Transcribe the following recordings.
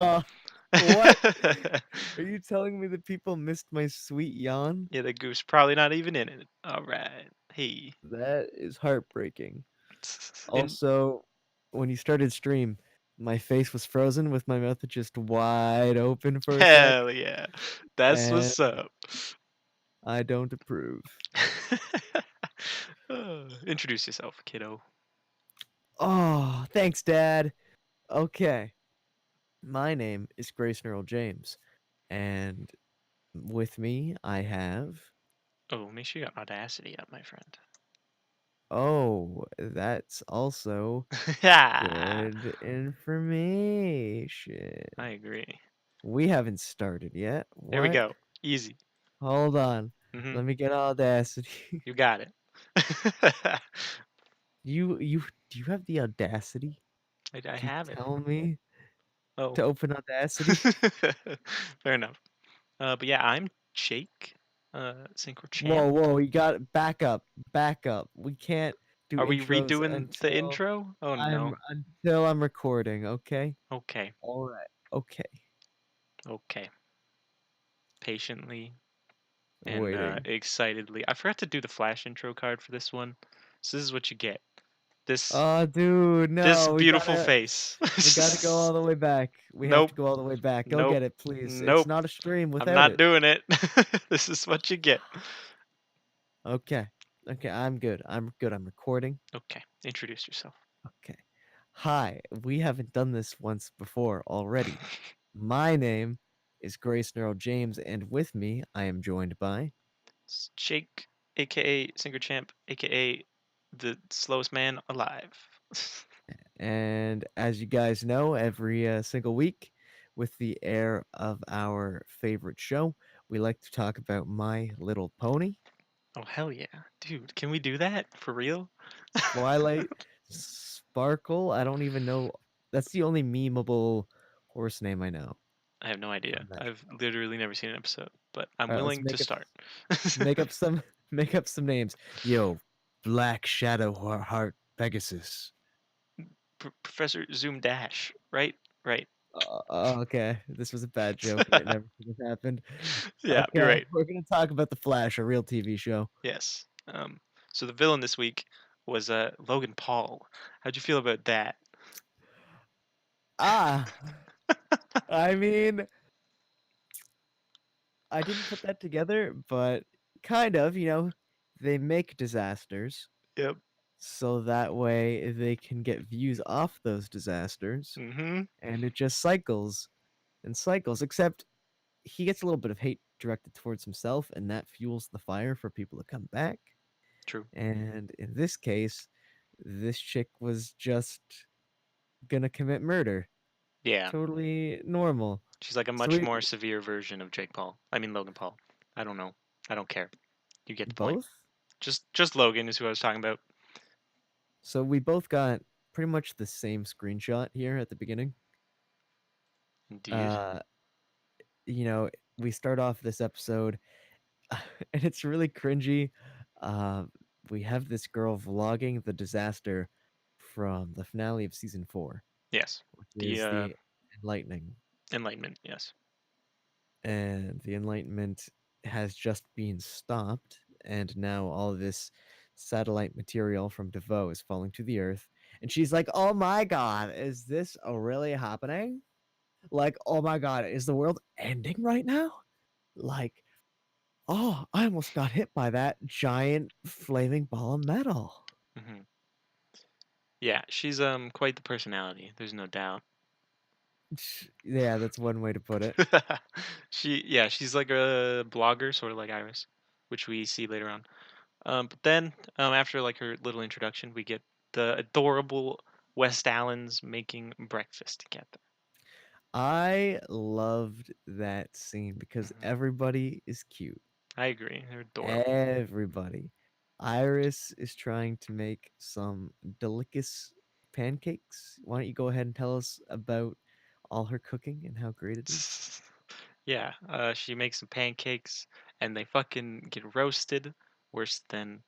Uh, what? Are you telling me that people missed my sweet yawn? Yeah, the goose probably not even in it. All right. Hey. That is heartbreaking. In Also, when you started stream, my face was frozen with my mouth just wide open for a sec, hell yeah. That's and what's up. I don't approve. Introduce yourself, kiddo. Oh, thanks, Dad. Okay, my name is Grace Earl James, and with me I have. Oh, make sure your audacity up, my friend. Oh, that's also Yeah, good information. I agree. We haven't started yet. There we What? go. Easy. Hold on. Hmm. Let me get Audacity. You got it. You do you have the audacity I to have it. tell me Oh. to open Audacity? Fair enough. But yeah, I'm Jake, SyncroChamp. Whoa, you got back up, back up. We can't do Are we intros redoing the intro? Oh no. until I'm recording, okay? Okay. All right. Okay. Okay. Patiently and Waiting. excitedly. I forgot to do the flash intro card for this one. So this is what you get. This Oh, dude, this no. beautiful face. We gotta go all the way back. We have Nope. to go all the way back. Go Nope. get it, please. It's Nope. not a stream I'm without not it. doing it. This is what you get. Okay. Okay, I'm good. I'm good. I'm recording. Okay. Introduce yourself. Okay. Hi, we haven't done this once before already. My name is Grace Neurol James, and with me, I am joined by. It's Jake, aka SyncroChamp, aka the slowest man alive. And as you guys know, every single week, with the air of our favorite show, we like to talk about My Little Pony, Oh hell yeah. Dude, can we do that? For real? Twilight Sparkle. I don't even know. That's the only memeable horse name I know I have no idea. from that I've show. literally never seen an episode, but I'm All right, let's willing to start. make up some make up some names. Yo, Black Shadow Heart Pegasus. Professor Zoom Dash, right? Right. Okay, this was a bad joke. It never should have happened. Yeah, you're Okay, right. we're gonna talk about The Flash, a real TV show. Yes. So the villain this week was Logan Paul. How'd you feel about that? Ah, I mean, I didn't put that together, but kind of, they make disasters Yep. so that way they can get views off those disasters, Mm-hmm. and it just cycles and cycles, except he gets a little bit of hate directed towards himself, and that fuels the fire for people to come back. True. And in this case, this chick was just gonna commit murder. Yeah. Totally normal. She's like a So much we more severe version of Jake Paul. I mean Logan Paul. I don't know. I don't care. You get the point. both Just Logan is who I was talking about. so we both got pretty much the same screenshot here at the beginning. Indeed. Uh, you know, we start off this episode and it's really cringy. Uh, we have this girl vlogging the disaster from the finale of season 4, Yes. which The is the Enlightening. Enlightenment. Yes. And the Enlightenment has just been stopped, and now all of this satellite material from DeVoe is falling to the Earth. And she's like, "Oh my God, is this really happening? Like, oh my God, is the world ending right now? Like, oh, I almost got hit by that giant flaming ball of metal." Hmm. Yeah, she's quite the personality. There's no doubt. Yeah, that's one way to put it. She's like a blogger, sort of like Iris, which we see later on. But then after like her little introduction, we get the adorable West Allens making breakfast together. I loved that scene because Hmm. everybody is cute. I agree. They're adorable. Everybody. Iris is trying to make some delicious pancakes. Why don't you go ahead and tell us about all her cooking and how great it is? Yeah, she makes some pancakes and they fucking get roasted worse than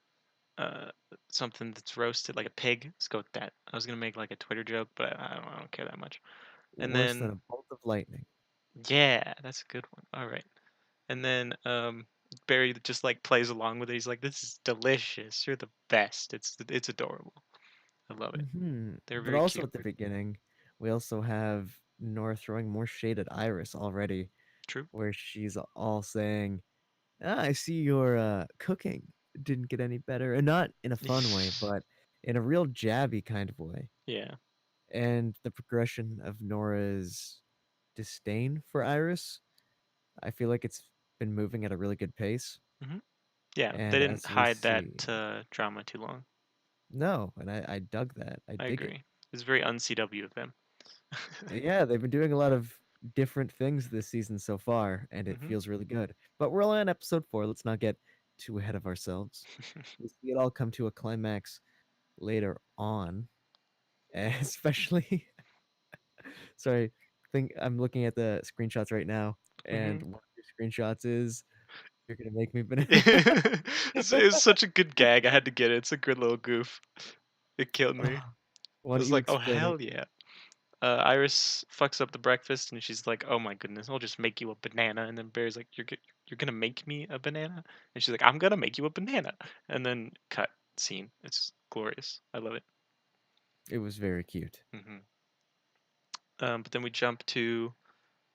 uh something that's roasted like a pig. Let's go with that. I was gonna make like a Twitter joke, but I don't care that much. And Worse than then a bolt of lightning. yeah, that's a good one. All right. And then Barry just like plays along with it. He's like, "This is delicious. You're the best. It's adorable. I love it. They're But very also cute." at the beginning, we also have Nora throwing more shade at Iris already, True. where she's all saying, "Ah, I see your cooking didn't get any better," and not in a fun way, but in a real jabby kind of way. Yeah. And the progression of Nora's disdain for Iris, I feel like it's been moving at a really good pace. hmm Yeah. They And didn't as we hide that see, drama too long. no, and I dug that. I I dig it. agree. It's very un-CW of them. Yeah, they've been doing a lot of different things this season so far, and it hmm feels really good. But we're only on episode 4. Let's not get too ahead of ourselves. We see it all come to a climax later on, especially. Sorry, think I'm looking at the screenshots right now, hmm and one of your screenshots is "You're gonna make me banana." It's such a good gag. I had to get it. It's a good little goof. It killed me. Oh, why I don't was you like, "Oh explain it? hell yeah!" Iris fucks up the breakfast, and she's like, "Oh my goodness, I'll just make you a banana." And then Barry's like, "You're gonna make me a banana?" And she's like, "I'm gonna make you a banana." And then cut scene. It's glorious. I love it. It was very cute. hmm but then we jump to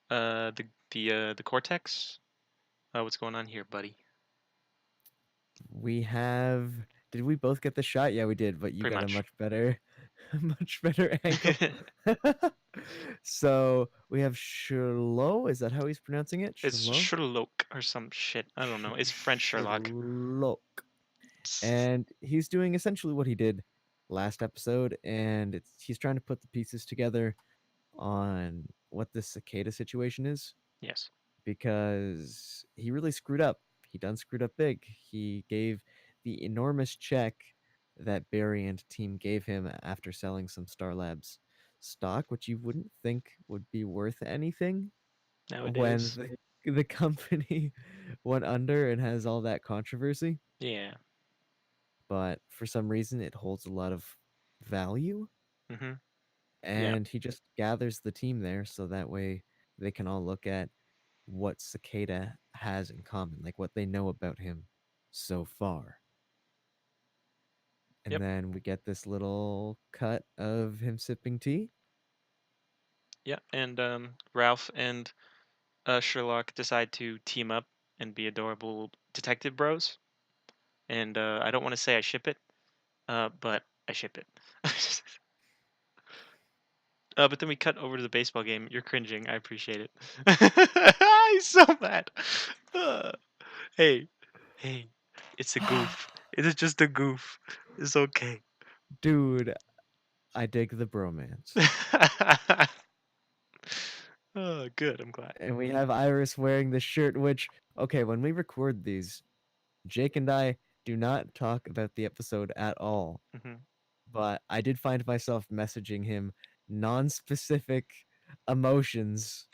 the cortex. What's going on here, buddy? We have. Did we both get the shot? Yeah, we did, but you Pretty got a much. much better, much better angle. So we have Sherlock. Is that how he's pronouncing it? It's Sherlock? Sherlock or some shit. I don't know. It's French Sherlock. Sherlock. And he's doing essentially what he did last episode, and he's trying to put the pieces together on what this cicada situation is Yes. because he really screwed up. He done screwed up big. He gave the enormous check that Barry and team gave him after selling some Star Labs stock, which you wouldn't think would be worth anything when Nowadays. the company went under and has all that controversy. Yeah. But for some reason, it holds a lot of value, hmm Yeah. and he just gathers the team there so that way they can all look at what Cicada has in common, like what they know about him so far. And Yep. then we get this little cut of him sipping tea. Yeah. And Ralph and Sherlock decide to team up and be adorable detective bros. And I don't want to say I ship it, but I ship it. But then we cut over to the baseball game. You're cringing. I appreciate it. He's so mad. Uh, hey, hey, it's a goof. It is just a goof. It's okay. Dude, I dig the bromance. Oh, good. I'm glad. And we have Iris wearing the shirt, which, okay, when we record these, Jake and I do not talk about the episode at all. hmm But I did find myself messaging him non-specific emotions.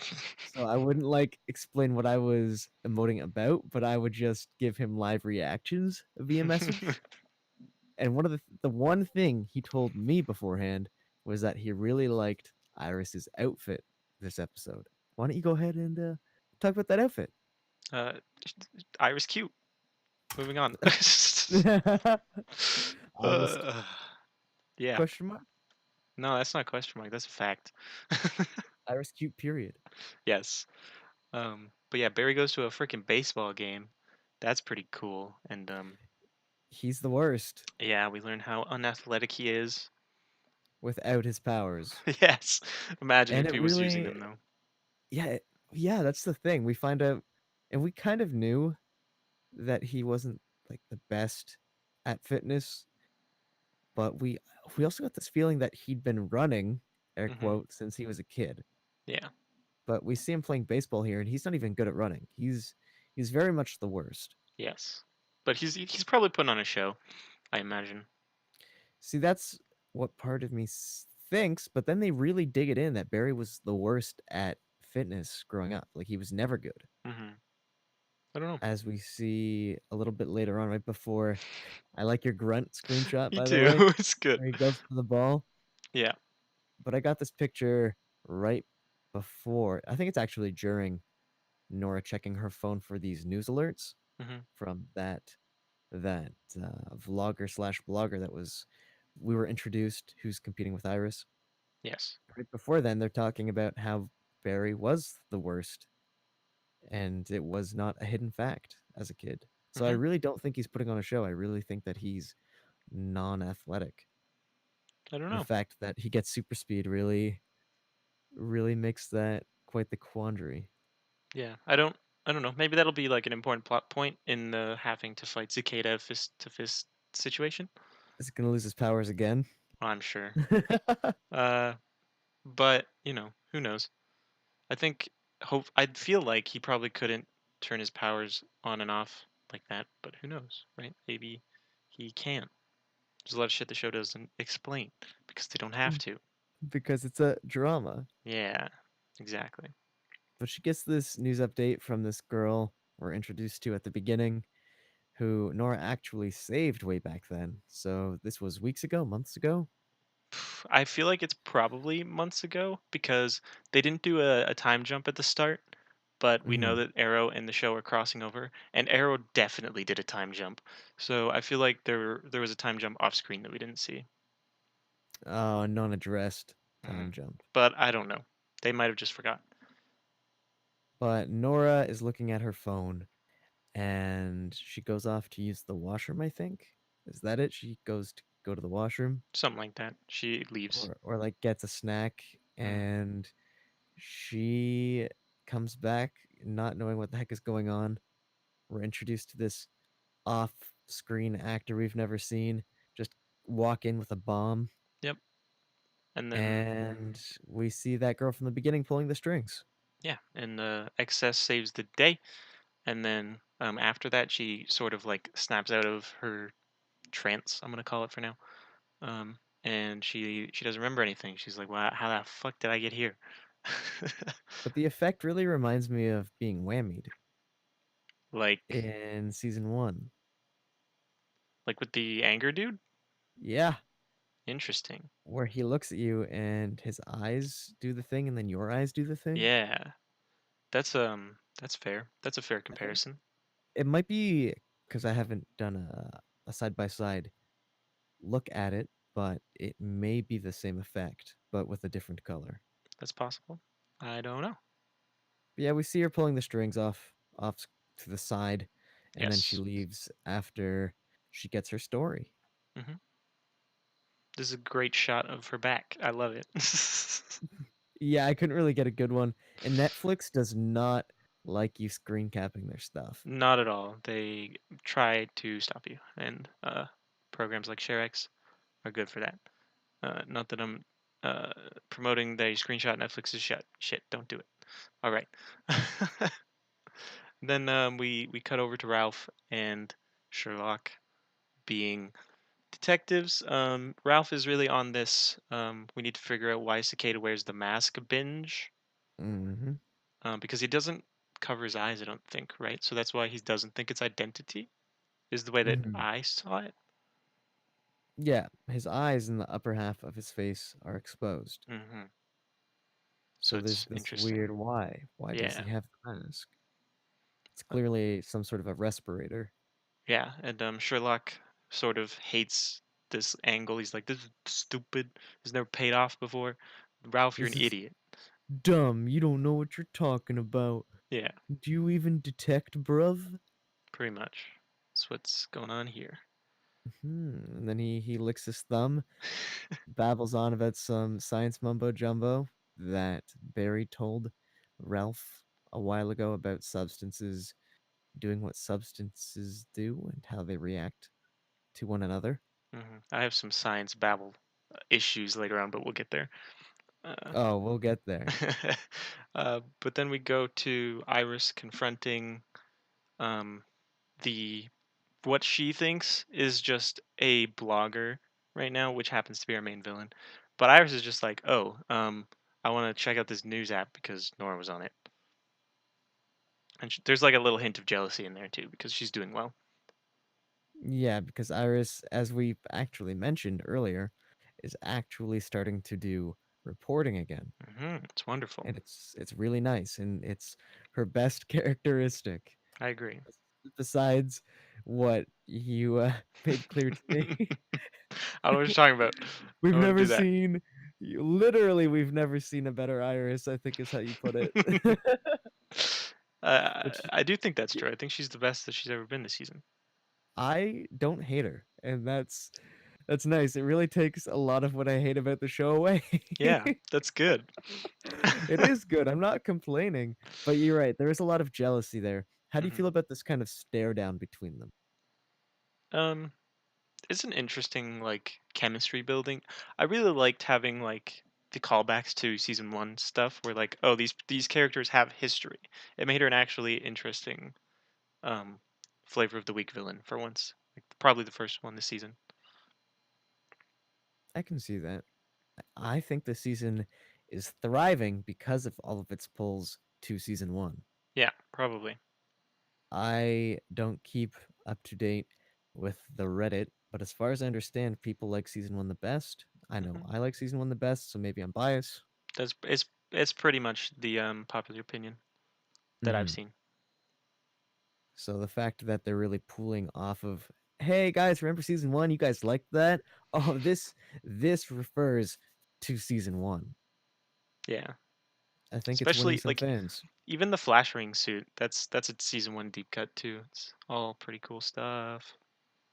So I wouldn't like explain what I was emoting about, but I would just give him live reactions via message. And one of the one thing he told me beforehand was that he really liked Iris's outfit this episode. Why don't you go ahead and talk about that outfit? uh, Iris cute. Moving on. Iris uh, yeah. question mark? No, that's not a question mark. That's a fact. Iris cute period. Yes. But yeah, Barry goes to a freaking baseball game. That's pretty cool. And He's the worst yeah, we learn how unathletic he is. without his powers. Yes. Imagine And if it he was using really them though. yeah, yeah, that's the thing. We find out and we kind of knew that he wasn't like the best at fitness, but we also got this feeling that he'd been running, air hmm quote, since he was a kid. Yeah. But we see him playing baseball here and he's not even good at running. He's very much the worst. Yes. But he's probably putting on a show, I imagine. See, that's what part of me thinks, but then they really dig it in that Barry was the worst at fitness growing up. Like he was never good. hmm I don't know. As we see a little bit later on, right before. I like your grunt screenshot, Me by the too. way, It's good. where he goes for the ball. Yeah. But I got this picture right before. I think it's actually during Nora checking her phone for these news alerts Hmm. from that vlogger slash blogger that was we were introduced who's competing with Iris. Yes. Right before then, they're talking about how Barry was the worst, and it was not a hidden fact as a kid. So I Hmm. really don't think he's putting on a show. I really think that he's non-athletic. I don't The know. fact that he gets super speed really makes that quite the quandary. Yeah, I don't know. Maybe that'll be like an important plot point in the having to fight Cicada fist to fist situation. Is he gonna lose his powers again? I'm sure. Uh, but who knows? I think hope I feel like he probably couldn't turn his powers on and off like that, but who knows, right? Maybe he can. There's a lot of shit the show doesn't explain because they don't have to. Because it's a drama. Yeah, exactly. But she gets this news update from this girl we're introduced to at the beginning, who Nora actually saved way back then. So this was weeks ago, months ago. I feel like it's probably months ago because they didn't do a time jump at the start, but we know Hmm. that Arrow and the show are crossing over, and Arrow definitely did a time jump. So I feel like there was a time jump off screen that we didn't see. Oh, non-addressed Hmm. time jump. But I don't know. They might have just forgot. But Nora is looking at her phone and she goes off to use the washroom, I think. Is that it? She goes to go to the washroom Something like that. She leaves. or like gets a snack Hmm. and she comes back not knowing what the heck is going on. We're introduced to this off-screen actor we've never seen just walk in with a bomb, Yep. And then and we see that girl from the beginning pulling the strings. yeah, and excess saves the day. And then after that, she sort of like snaps out of her trance. I'm gonna call it for now. And she doesn't remember anything. She's like, "Wow, how the fuck did I get here?" But the effect really reminds me of being whammied like in season one. like with the anger dude. Yeah, Interesting. where he looks at you and his eyes do the thing and then your eyes do the thing. Yeah, that's fair. That's a fair I think comparison. it might be because I haven't done a side by side look at it, but it may be the same effect, but with a different color. That's possible. I don't know. But yeah, we see her pulling the strings off to the side, and then she Yes. leaves after she gets her story. Hmm. This is a great shot of her back. I love it. Yeah, I couldn't really get a good one, and Netflix does not like you screen capping their stuff. Not at all. They try to stop you, and programs like ShareX are good for that. Not that I'm uh, promoting they screenshot Netflix's shit. Shit, don't do it. All right. Then we cut over to Ralph and Sherlock being detectives. Ralph is really on this. We need to figure out why Cicada wears the mask binge. Hmm. Because he doesn't cover his eyes. I don't think, right? So that's why he doesn't think it's identity. Is the way that Hmm. I saw it. Yeah, his eyes and the upper half of his face are exposed. Hmm. So So there's it's this interesting. weird why. Why does Yeah. he have the mask? It's Uh, clearly some sort of a respirator. Yeah, and Sherlock sort of hates this angle. He's like, "This is stupid. It's never paid off before." Ralph, you're an This is idiot. dumb. You don't know what you're talking about. Yeah, Do you even detect, bruv? pretty much. That's what's going on here. And then he licks his thumb, babbles on about some science mumbo jumbo that Barry told Ralph a while ago about substances doing what substances do and how they react to one another. I have some science babble issues later on, but we'll get there. Uh, Oh, we'll get there. but then we go to Iris confronting um, the what she thinks is just a blogger right now, which happens to be our main villain. But Iris is just like, oh, I want to check out this news app because Nora was on it, and there's like a little hint of jealousy in there too because she's doing well. Yeah, because Iris, as we actually mentioned earlier, is actually starting to do reporting again, It's wonderful. and it's really nice, and it's her best characteristic. I agree. Besides what you made clear to me, I don't know what you're talking about. we've Don't want to never do that. seen. Literally, we've never seen a better Iris. I think is how you put it. Which I do think that's true. I think she's the best that she's ever been this season. I don't hate her, and that's nice. It really takes a lot of what I hate about the show away. Yeah, that's good. It is good. I'm not complaining, but you're right. There is a lot of jealousy there. How do you hmm feel about this kind of stare down between them? Um, it's an interesting like chemistry building. I really liked having like the callbacks to season one stuff where like, oh, these characters have history. It made her an actually interesting um flavor of the week villain for once. Like probably the first one this season. I can see that. I think the season is thriving because of all of its pulls to season one. Yeah, probably. I don't keep up to date with the Reddit, but as far as I understand, people like season one the best. I know hmm I like season one the best, so maybe I'm biased. That's it's pretty much the popular opinion that I've Hmm. seen. So the fact that they're really pulling off of, hey guys, remember season one? You guys liked that? Oh, this refers to season one. Yeah, I think it's winning especially some like fans. even the flash ring suit. That's a season one deep cut too. It's all pretty cool stuff.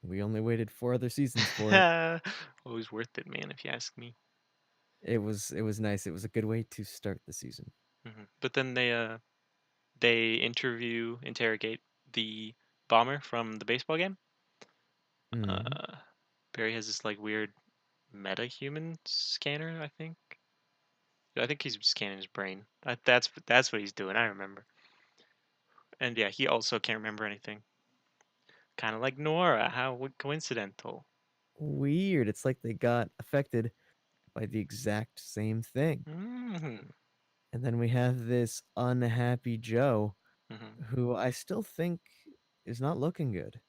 We only waited 4 other seasons for it. Always worth it, man. If you ask me. It was nice. It was a good way to start the season. But then they interrogate the bomber from the baseball game. Hmm. Uh, Barry has this like weird meta human scanner. I think he's scanning his brain. That's what he's doing. I remember. And yeah, he also can't remember anything. Kind of like Nora. How coincidental. Weird. It's like they got affected by the exact same thing. hmm And then we have this unhappy Joe, hmm who I still think is not looking good.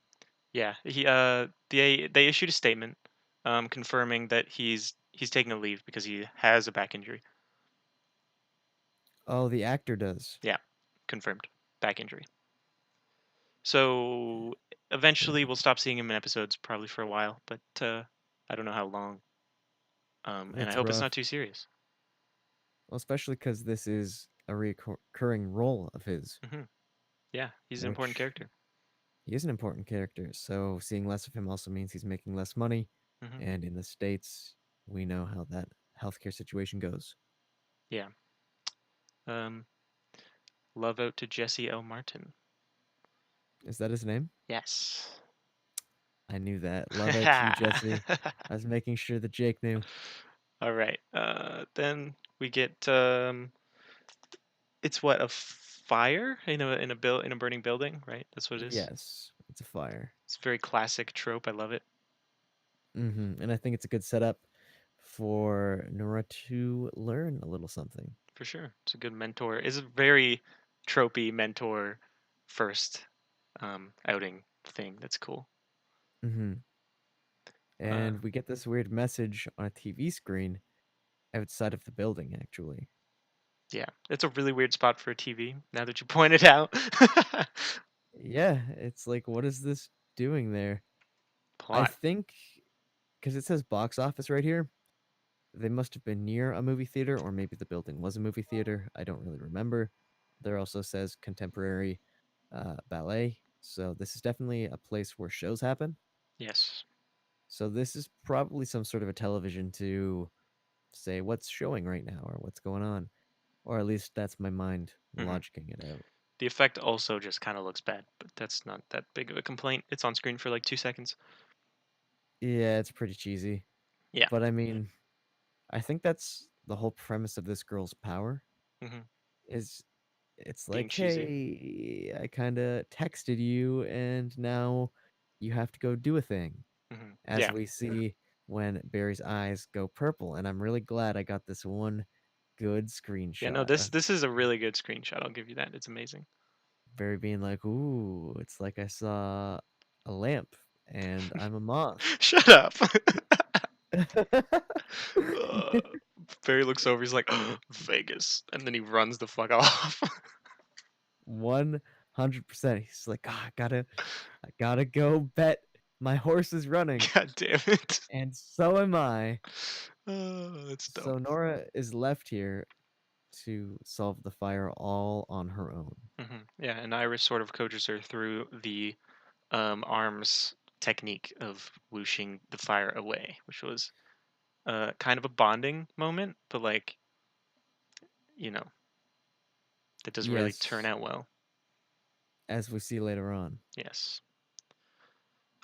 Yeah, they issued a statement, confirming that he's taking a leave because he has a back injury. Oh, the actor does. Yeah, confirmed back injury. So eventually we'll stop seeing him in episodes, probably for a while, but I don't know how long. And I That's hope it's rough. not too serious. Well, especially because this is a recurring role of his, hmm Yeah, he's an important which character. he is an important character. So seeing less of him also means he's making less money. hmm And in the States, we know how that healthcare situation goes. Yeah. Um, Love out to Jesse L. Martin. Is that his name? Yes. I knew that. Love out to you, Jesse. I was making sure that Jake knew. All right. Then we get it's what, a fire in a burning building, right? That's what it is. Yes, it's a fire. It's a very classic trope. I love it And I think it's a good setup for Nora to learn a little something. for sure. It's a good mentor. It's a very tropey mentor first outing thing. That's cool. hmm Uh, And we get this weird message on a TV screen outside of the building, actually. yeah, it's a really weird spot for a TV. Now that you point it out, Yeah, it's like, what is this doing there? I plot. think because it says box office right here, they must have been near a movie theater, or maybe the building was a movie theater. I don't really remember. There also says contemporary ballet. So this is definitely a place where shows happen. Yes. So this is probably some sort of a television to say what's showing right now or what's going on. Or at least that's my mind hmm logicking it out. The effect also just kind of looks bad, but that's not that big of a complaint. It's on screen for like 2 seconds. Yeah, it's pretty cheesy. Yeah. But I mean, I think that's the whole premise of this girl's power hmm is it's Being like, cheesy. hey, I kind of texted you and now you have to go do a thing. As Yeah. we see when Barry's eyes go purple. And I'm really glad I got this one good Yeah. No, screenshot this of this is a really good screenshot. I'll give you that. It's amazing. Barry being like, ooh, it's like I saw a lamp and I'm a moth. Shut up. Uh, Barry looks over. He's like, Vegas, and then he runs the fuck off. 100%. He's like, "Ah, I gotta go bet my horse is running, God damn it. and so am I." That's dumb. So Nora is left here to solve the fire all on her own. Yeah, and Iris sort of coaches her through the arms technique of whooshing the fire away, which was kind of a bonding moment, but like, you know, that doesn't really turn Yes, out well. as we see later on. Yes.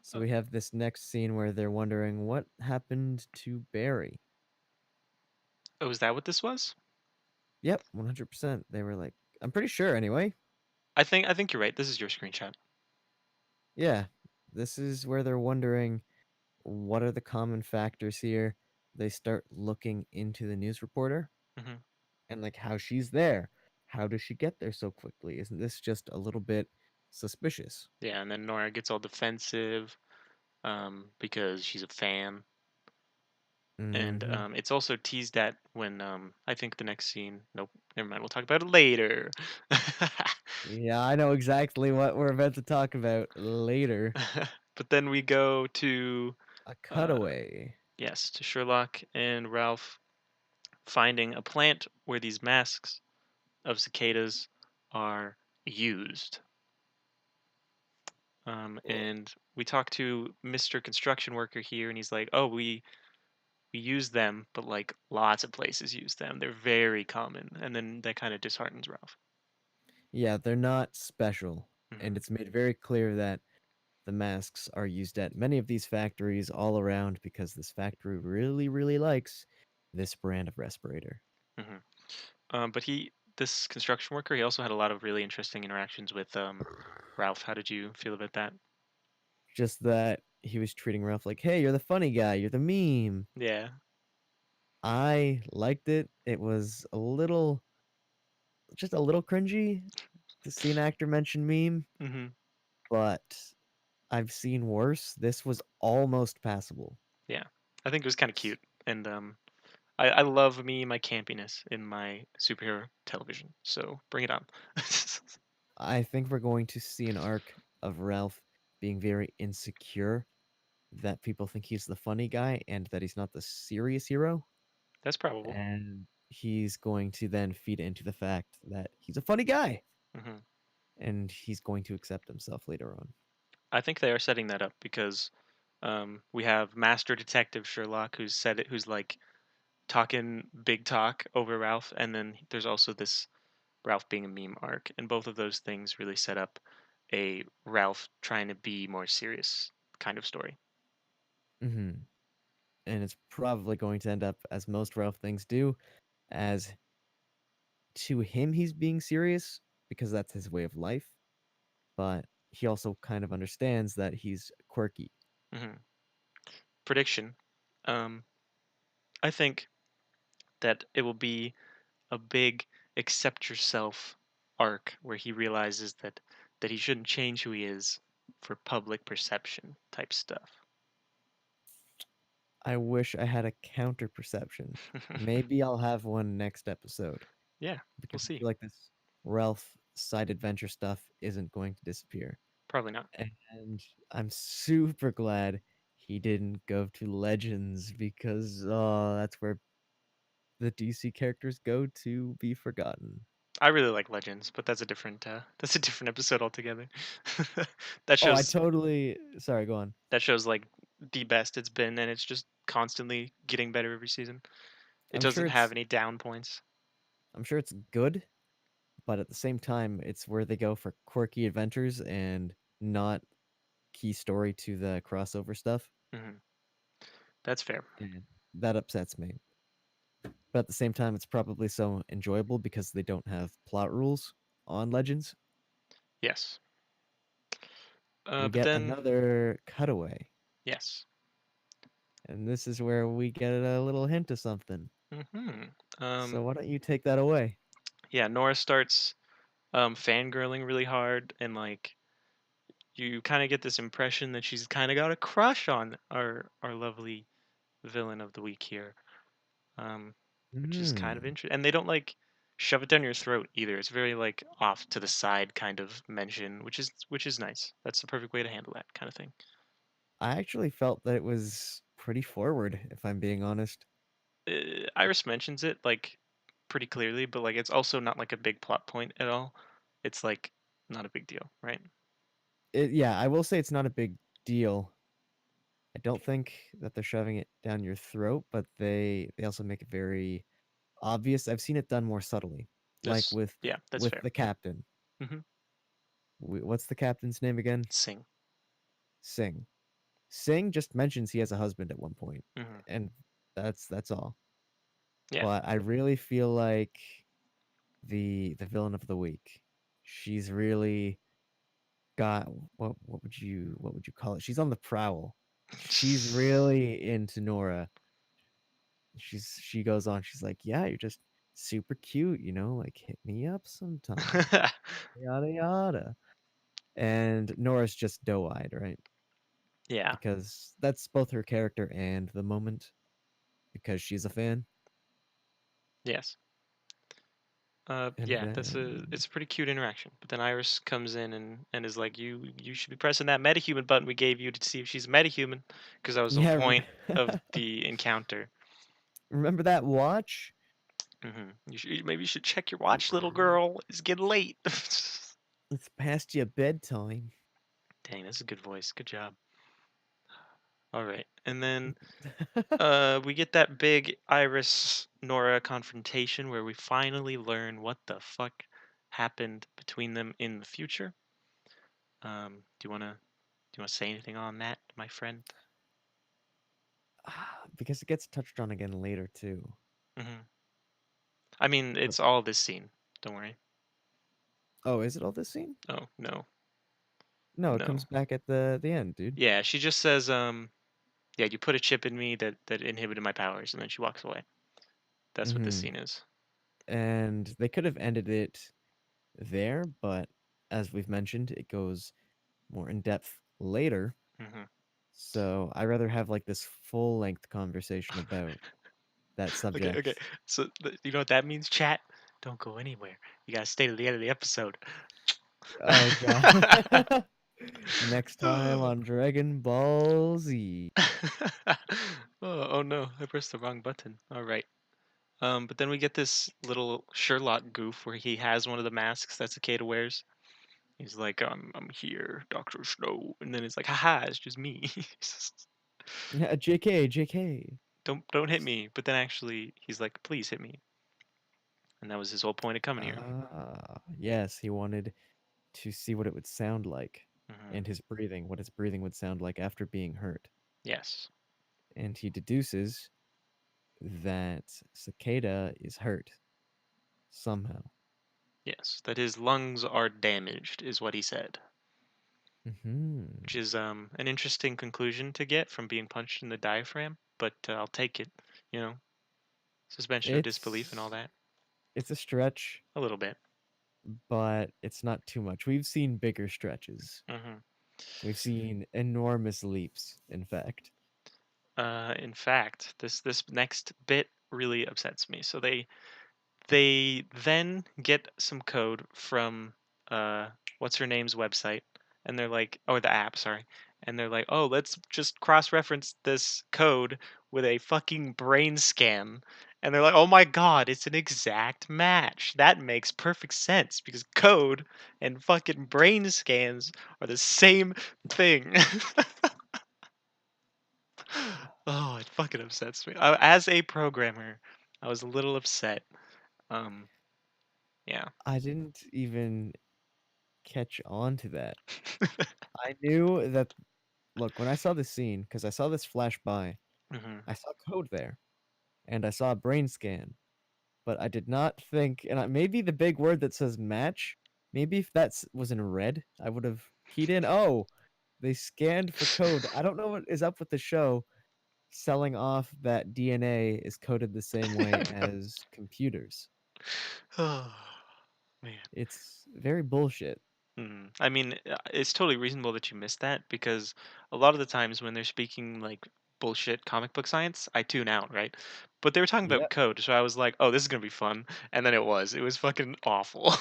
So we have this next scene where they're wondering what happened to Barry. Oh, is that what this was? Yep, 100%. They were like, I'm pretty sure anyway. I think you're right. This is your screenshot. Yeah, this is where they're wondering what are the common factors here. They start looking into the news reporter hmm and like how she's there. How does she get there so quickly? Isn't this just a little bit suspicious? Yeah, and then Nora gets all defensive because she's a fan. And Mm-hmm. it's also teased at when I think the next scene. Nope, never mind. We'll talk about it later. Yeah, I know exactly what we're about to talk about later. But then we go to A uh, cutaway. yes, to Sherlock and Ralph finding a plant where these masks of cicadas are used. And we talk to Mr. Construction Worker here, and he's like, "Oh, we use them, but like lots of places use them. They're very common." And then that kind of disheartens Ralph. Yeah, they're not special. And hmm it's made very clear that the masks are used at many of these factories all around because this factory really, really likes this brand of respirator. hmm but this construction worker, he also had a lot of really interesting interactions with Ralph. How did you feel about that? Just that he was treating Ralph like, hey, you're the funny guy, you're the meme. Yeah. I liked it. It was just a little cringy to see an actor mention meme, hmm but I've seen worse. This was almost passable. Yeah. I think it was kind of cute, and I love me my campiness in my superhero television. So bring it on. I think we're going to see an arc of Ralph being very insecure that people think he's the funny guy and that he's not the serious hero. That's probable. And he's going to then feed into the fact that he's a funny guy hmm and he's going to accept himself later on. I think they are setting that up because we have Master Detective Sherlock who's like talking big talk over Ralph, and then there's also this Ralph being a meme arc, and both of those things really set up a Ralph trying to be more serious kind of story. Hmm. And it's probably going to end up, as most Ralph things do, as to him he's being serious because that's his way of life, but he also kind of understands that he's quirky. hmm Prediction. Um, I think that it will be a big accept yourself arc where he realizes that he shouldn't change who he is for public perception type stuff. I wish I had a counter perception. Maybe I'll have one next episode Yeah, we'll because I see. feel like this Ralph side adventure stuff isn't going to disappear. Probably not. And I'm super glad he didn't go to Legends because that's where the DC characters go to be forgotten. I really like Legends, but that's a different episode altogether. that Oh, I shows totally sorry, go on. that shows like the best it's been, and it's just constantly getting better every season. It I'm sure doesn't have it's any down points. I'm sure it's good, but at the same time, it's where they go for quirky adventures and not key story to the crossover stuff, hmm That's fair. and that upsets me. But at the same time, it's probably so enjoyable because they don't have plot rules on Legends. Yes. We But get then another cutaway, yes. and this is where we get a little hint of something. hmm So Um, why don't you take that away? yeah, Nora starts fangirling really hard, and like you kind of get this impression that she's kind of got a crush on our lovely villain of the week here, um, which is kind of Hmm. interesting. And they don't like shove it down your throat either. It's very like off to the side kind of mention, which is nice. That's the perfect way to handle that kind of thing. I actually felt that it was pretty forward, if I'm being honest. Iris mentions it like pretty clearly, but like it's also not like a big plot point at all. It's like not a big deal, right? Yeah, I will say it's not a big deal. I don't think that they're shoving it down your throat, but they also make it very obvious. I've seen it done more subtly, like This, yeah, that's with fair. the captain. Hmm. What's the captain's name again? Sing. Singh. Singh just mentions he has a husband at one point, Hmm. and that's all. Yeah. But I really feel like the villain of the week. She's really got what would you call it? She's on the prowl. She's really into Nora. She goes on. She's like, yeah, you're just super cute, like hit me up sometime. Yada yada. And Nora's just doe-eyed, right? Yeah. Because that's both her character and the moment. Because she's a fan. Yes. And Yeah, then it's a pretty cute interaction. But then Iris comes in and is like, you should be pressing that metahuman button we gave you to see if she's a metahuman, because that was the whole yeah, point of the encounter. remember that watch? Maybe you should check your watch, little girl. It's getting late. It's past your bedtime. Dang, that's a good voice. Good job. All right, and then we get that big Iris Nora confrontation where we finally learn what the fuck happened between them in the future. Do you wanna say anything on that, my friend? Because it gets touched on again later too. Hmm. I mean, But it's all this scene. Don't worry. oh, is it all this scene? Oh no, No, it no. comes back at the end, dude. Yeah, she just says, yeah, you put a chip in me that inhibited my powers, and then she walks away. That's what this Hmm. scene is. And they could have ended it there, but as we've mentioned, it goes more in depth later. Hmm. So I rather have like this full length conversation about that Okay, okay. subject. So you know what that means, chat? Don't go anywhere. You gotta stay to the end of the episode. Oh god. Next time on Dragon Ball Z. Oh no, I pressed the wrong button. All right. But then we get this little Sherlock goof where he has one of the masks that Cicada wears. He's like, I'm here, Doctor Snow, and then it's like, haha, it's just me. Yeah, JK, JK. Don't hit me. But then actually, he's like, please hit me, and that was his whole point of coming here. Ah, yes, he wanted to see what it would sound like Hmm. and his breathing, what his breathing would sound like after being hurt. Yes, And he deduces that Cicada is hurt somehow. yes, that his lungs are damaged, is what he said. Hmm. Which is an interesting conclusion to get from being punched in the diaphragm, but I'll take it. You know, suspension of disbelief and all It's that. it's a stretch, A little bit. but it's not too much. We've seen bigger stretches. Hmm. We've seen enormous leaps, in fact. In fact, this next bit really upsets me. So they then get some code from uh what's her name's website, and they're like, oh, the app, sorry, and they're like, oh, let's just cross reference this code with a fucking brain scan, and they're like, oh my god, it's an exact match. That makes perfect sense because code and fucking brain scans are the same thing. Oh, it fucking upsets me. As a programmer, I was a little upset. Um, yeah. I didn't even catch on to that. I knew that, look, when I saw this scene, because I saw this flash by, Hmm. I saw code there, and I saw a brain scan, but I did not think, and maybe the big word that says match, maybe if that was in red, I would have keyed in, oh, they scanned for code. I don't know what is up with the show selling off that DNA is coded the same way as computers. Oh, man. It's very bullshit. I mean, it's totally reasonable that you missed that because a lot of the times when they're speaking like bullshit comic book science, I tune out, right? But they were talking about Yep. code, so I was like, "Oh, this is gonna be fun," and then it was. It was fucking awful.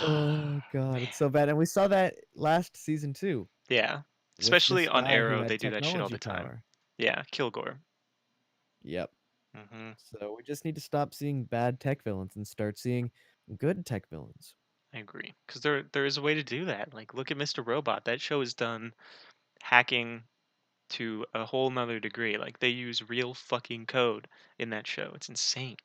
Oh god, it's Man, so bad, and we saw that last season too, yeah. with Especially this on guy who Arrow, they had do that shit all technology the time. power. Yeah, Kilgore. Yep. Hmm. So we just need to stop seeing bad tech villains and start seeing good tech villains. I agree, because there is a way to do that. Like, look at Mr. Robot. That show is done hacking to a whole nother degree. Like, they use real fucking code in that show. It's insane.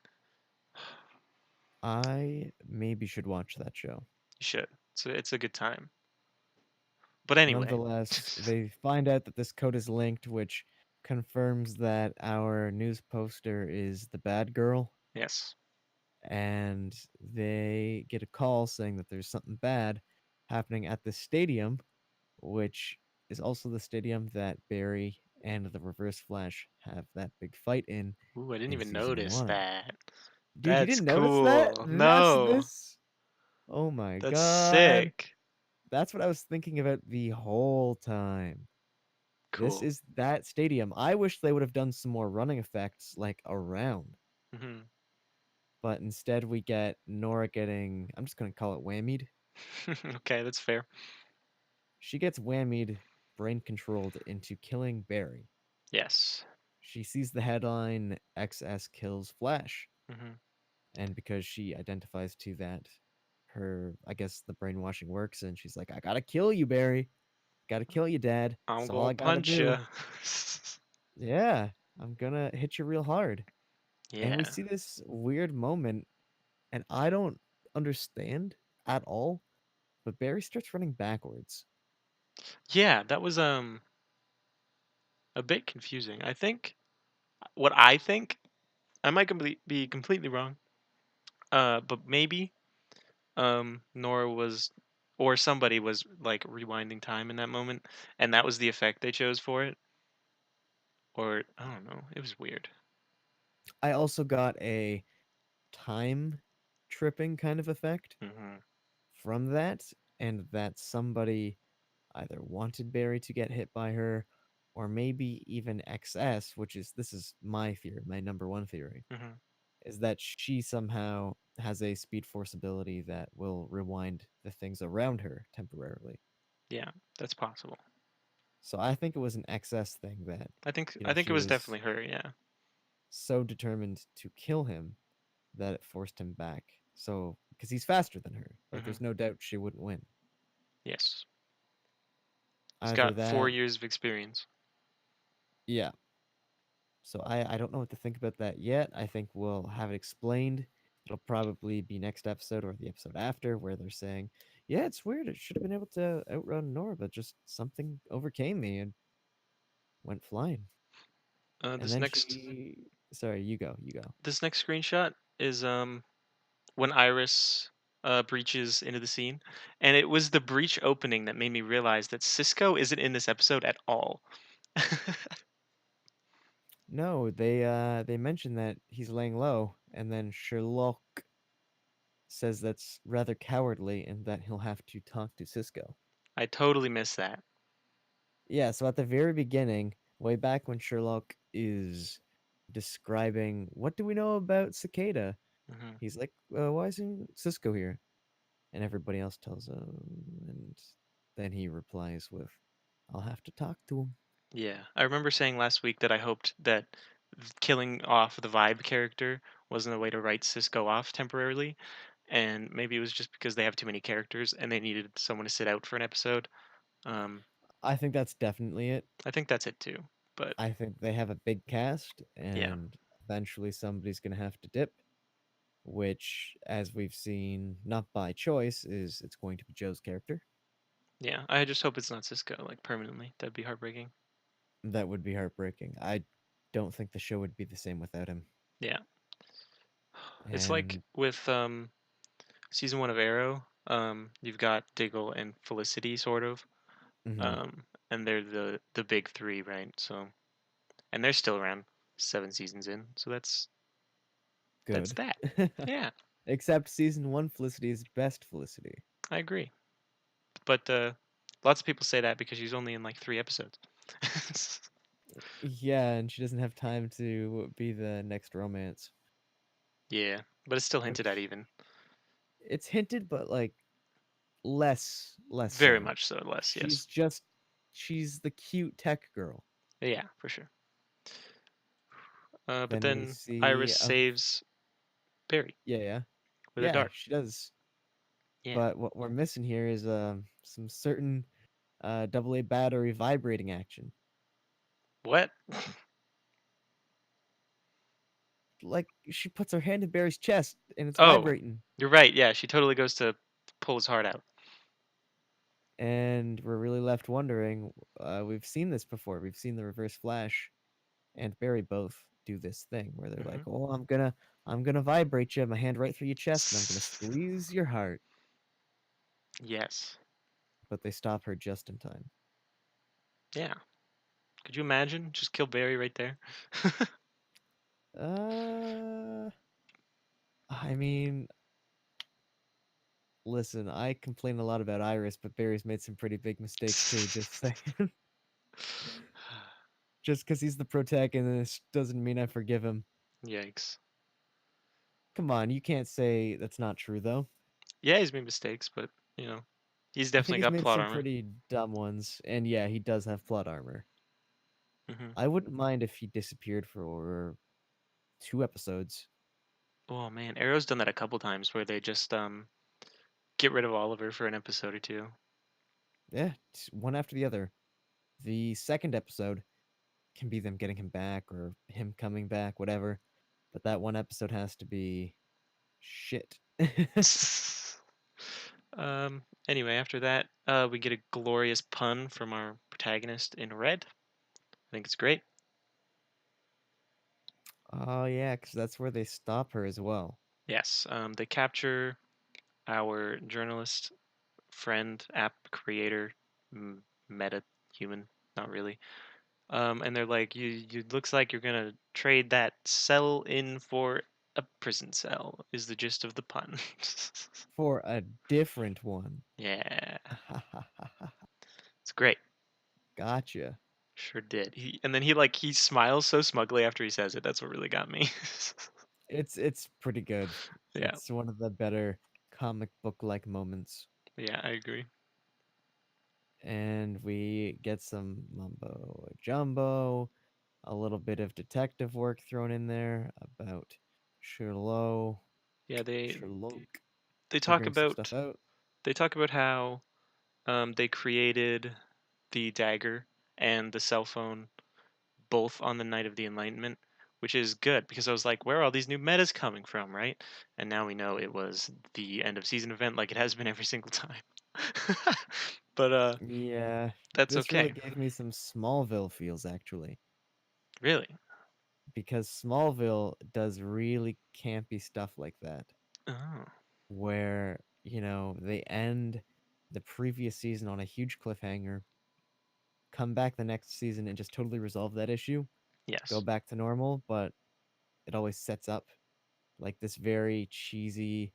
I maybe should watch that show. You should. It's a good time. But anyway, Nonetheless, they find out that this code is linked, which confirms that our news poster is the bad girl, yes. and they get a call saying that there's something bad happening at the stadium, which is also the stadium that Barry and the Reverse Flash have that big fight Ooh, I didn't in even season notice 1. that. Dude, you That's didn't notice that? cool. That's No, this. Oh my that's god. sick. That's what I was thinking about the whole time. This Cool. is that stadium. I wish they would have done some more running effects like around, Hmm. but instead we get Nora getting, I'm just going to call it whammied. Okay, that's fair. She gets whammied, brain controlled into killing Barry. Yes. She sees the headline XS kills Flash, Hmm. and because she identifies to that, her, I guess the brainwashing works, and she's like, I gotta kill you, Barry. Gotta kill you, Dad. I'm That's all gonna I gotta punch you. do. Yeah, I'm gonna hit you real hard. And we Yeah. see this weird moment, and I don't understand at all, but Barry starts running backwards. Yeah, that was a bit confusing. What I think, I might be completely wrong. But maybe Nora was, or somebody was like rewinding time in that moment, and that was the effect they chose for it. Or I don't know. It was weird. I also got a time tripping kind of effect Hmm. from that, and that somebody either wanted Barry to get hit by her, or maybe even XS, which is this is my theory, my number one theory, Hmm. is that she somehow has a speed force ability that will rewind the things around her temporarily. Yeah, that's possible. So I think it was an XS thing that, I think it she was was definitely her. Yeah. so determined to kill him that it forced him back. So, because he's faster than her, like Hmm. there's no doubt she wouldn't win. Yes. He's Either got four that, years of experience. yeah. So I don't know what to think about that yet. I think we'll have it explained. It'll probably be next episode or the episode after where they're saying, "Yeah, it's weird. It should have been able to outrun Nora, but just something overcame me and went flying." And This then next she, sorry, you go, you go. this next screenshot is when Iris breaches into the scene, and it was the breach opening that made me realize that Cisco isn't in this episode at all. No, they mentioned that he's laying low, and then Sherlock says that's rather cowardly and that he'll have to talk to Cisco. I totally missed that. Yeah, so at the very beginning, way back when Sherlock is describing what do we know about Cicada, Hmm. he's like, why isn't Cisco here? And everybody else tells him, and then he replies with, I'll have to talk to him. Yeah, I remember saying last week that I hoped that killing off the Vibe character wasn't a way to write Cisco off temporarily, and maybe it was just because they have too many characters and they needed someone to sit out for an episode. Um, I think that's definitely it. I think that's it too. But I think they have a big cast, yeah, and eventually somebody's going to have to dip, which, as we've seen, not by choice, is it's going to be Joe's character. yeah, I just hope it's not Cisco like permanently. That'd be heartbreaking. That would be heartbreaking. I don't think the show would be the same without him. Yeah, it's like And with season one of Arrow. You've got Diggle and Felicity, sort of, mhm, um, and they're the big three, right? So, and they're still around 7 seasons in. So that's good. that. Yeah, Except season one Felicity is best Felicity. I agree. But Lots of people say that because she's only in like 3 episodes. Yeah, and she doesn't have time to be the next romance, Yeah, but it's still hinted at which even. it's hinted, but like less Very so. much so, less, yes. She's just she's the cute tech girl. Yeah, for sure. But Then we then Iris see a saves Barry yeah, yeah. with a Yeah, dart. she does. Yeah. But what we're missing here is some certain AA battery vibrating action. What? Like she puts her hand in Barry's chest and it's Oh, vibrating. you're right. Yeah, she totally goes to pull his heart out. And we're really left wondering, we've seen this before. We've seen the Reverse Flash and Barry both do this thing where they're like, Hmm. "Oh, I'm gonna vibrate you, my hand right through your chest, and I'm gonna squeeze your heart." Yes. But they stop her just in time. Yeah. Could you imagine? Just kill Barry right there. Uh, I mean, listen, I complain a lot about Iris, but Barry's made some pretty big mistakes too. Just saying, just because he's the protagonist doesn't mean I forgive him. Yikes. Come on, you can't say that's not true though. Yeah, he's made mistakes, but you know, he's I think definitely he's got made plot some armor. pretty dumb ones, and yeah, he does have plot armor. Hmm. I wouldn't mind if he disappeared for 2 episodes. Oh man, Arrow's done that a couple times where they just get rid of Oliver for an episode or two. Yeah, one after the other. The second episode can be them getting him back or him coming back, whatever. But that one episode has to be shit. Anyway, after that, we get a glorious pun from our protagonist in red. I think it's great. Oh yeah, because that's where they stop her as well. Yes, they capture our journalist friend, app creator, meta human, not really. And they're like, you looks like you're gonna trade that cell in for a prison cell. Is the gist of the pun? For a different one. Yeah, it's great. Gotcha. Sure did. And then he smiles so smugly after he says it. That's what really got me. It's pretty good. Yeah, It's one of the better comic book like moments. yeah, I agree. And we get some mumbo jumbo, a little bit of detective work thrown in there about Sherlock, Yeah, Sherlock they talk figuring some stuff about out. how they created the dagger and the cell phone both on the night of the Enlightenment, which is good because I was like, where are all these new metas coming from, right? And now we know it was the end of season event, like it has been every single time. But Yeah, that's this really okay. gave me some Smallville feels actually, Really? because Smallville does really campy stuff like that, Oh, where, they end the previous season on a huge cliffhanger, come back the next season and just totally resolve that issue, go yes. back to normal, but it always sets up like this very cheesy